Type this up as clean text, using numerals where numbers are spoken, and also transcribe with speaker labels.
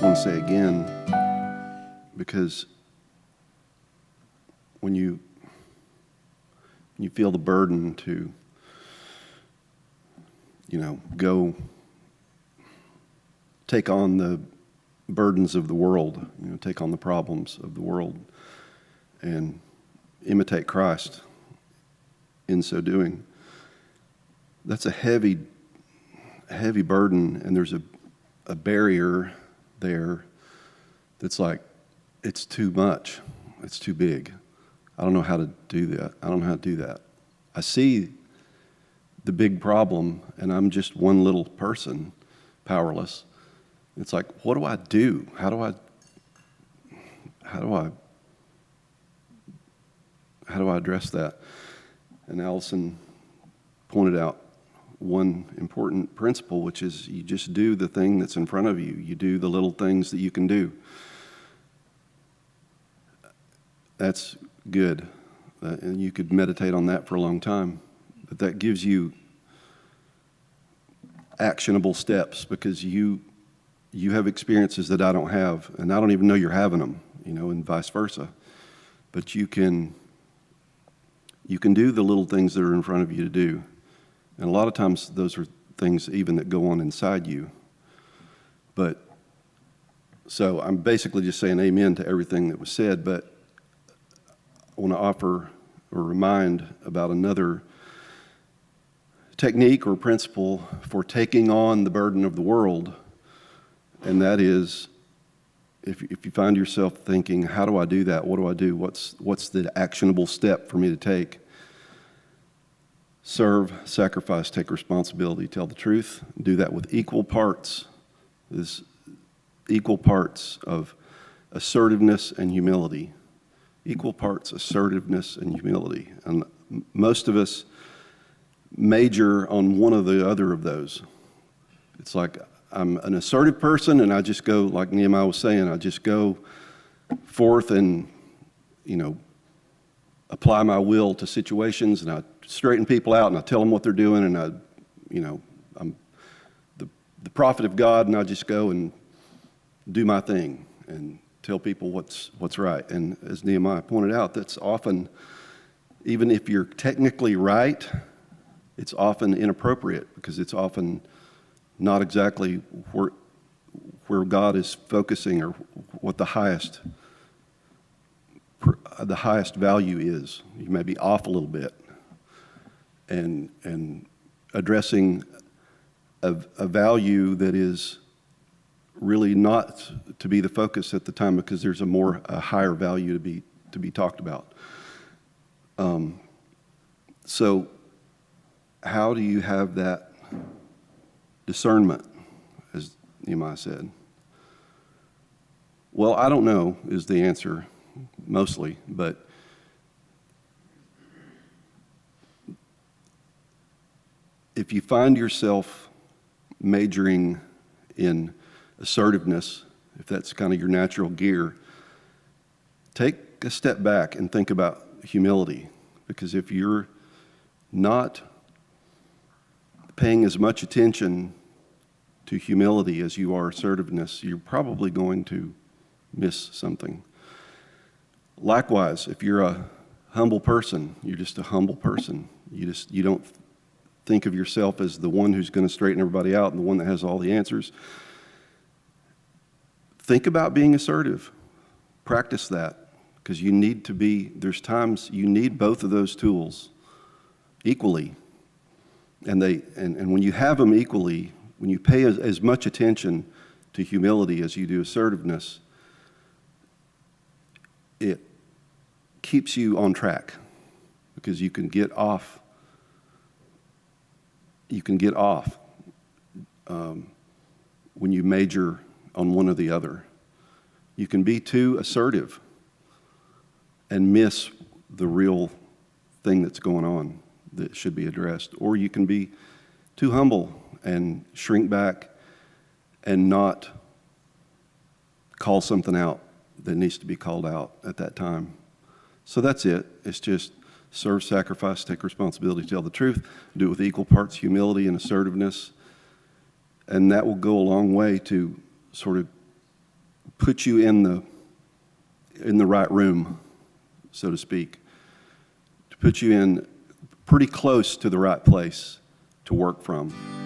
Speaker 1: just want to say again, because when you feel the burden to, go take on the burdens of the world, take on the problems of the world and imitate Christ in so doing, that's a heavy burden, and there's a barrier there that's like, it's too much, it's too big. I don't know how to do that. I see the big problem, and I'm just one little person, powerless. It's like, what do I do? How do I address that? And Allison pointed out one important principle, which is you just do the thing that's in front of you. You do the little things that you can do. That's good. And you could meditate on that for a long time. But that gives you actionable steps, because you have experiences that I don't have, and I don't even know you're having them, and vice versa. But you can do the little things that are in front of you to do. And a lot of times those are things even that go on inside you. But so I'm basically just saying amen to everything that was said, but I want to offer or remind about another technique or principle for taking on the burden of the world. And that is, if you find yourself thinking, how do I do that? What do I do? What's the actionable step for me to take? Serve, sacrifice, take responsibility, tell the truth. Do that with equal parts. There's equal parts of assertiveness and humility. Equal parts assertiveness and humility. And most of us major on one or the other of those. It's like, I'm an assertive person, and I just go, like Nehemiah was saying, I just go forth and, apply my will to situations, and I straighten people out, and I tell them what they're doing, and I'm the prophet of God, and I just go and do my thing and tell people what's right. And as Nehemiah pointed out, that's often, even if you're technically right, it's often inappropriate, because it's often not exactly where God is focusing, or what the highest value is. You may be off a little bit, and addressing a value that is really not to be the focus at the time, because there's a higher value to be talked about. So how do you have that discernment, as Nehemiah said? Well, I don't know is the answer, mostly, but if you find yourself majoring in assertiveness, if that's kind of your natural gear, take a step back and think about humility, because if you're not paying as much attention to humility as you are assertiveness, you're probably going to miss something. Likewise, if you're a humble person, you're just a humble person. You don't think of yourself as the one who's going to straighten everybody out and the one that has all the answers. Think about being assertive. Practice that, because there's times you need both of those tools equally. And when you have them equally, when you pay as much attention to humility as you do assertiveness, it keeps you on track, because you can get off. When you major on one or the other. You can be too assertive and miss the real thing that's going on that should be addressed. Or you can be too humble and shrink back and not call something out that needs to be called out at that time. So that's it. It's just serve, sacrifice, take responsibility, tell the truth, do it with equal parts humility and assertiveness. And that will go a long way to sort of put you in the right room, so to speak, to put you in pretty close to the right place to work from.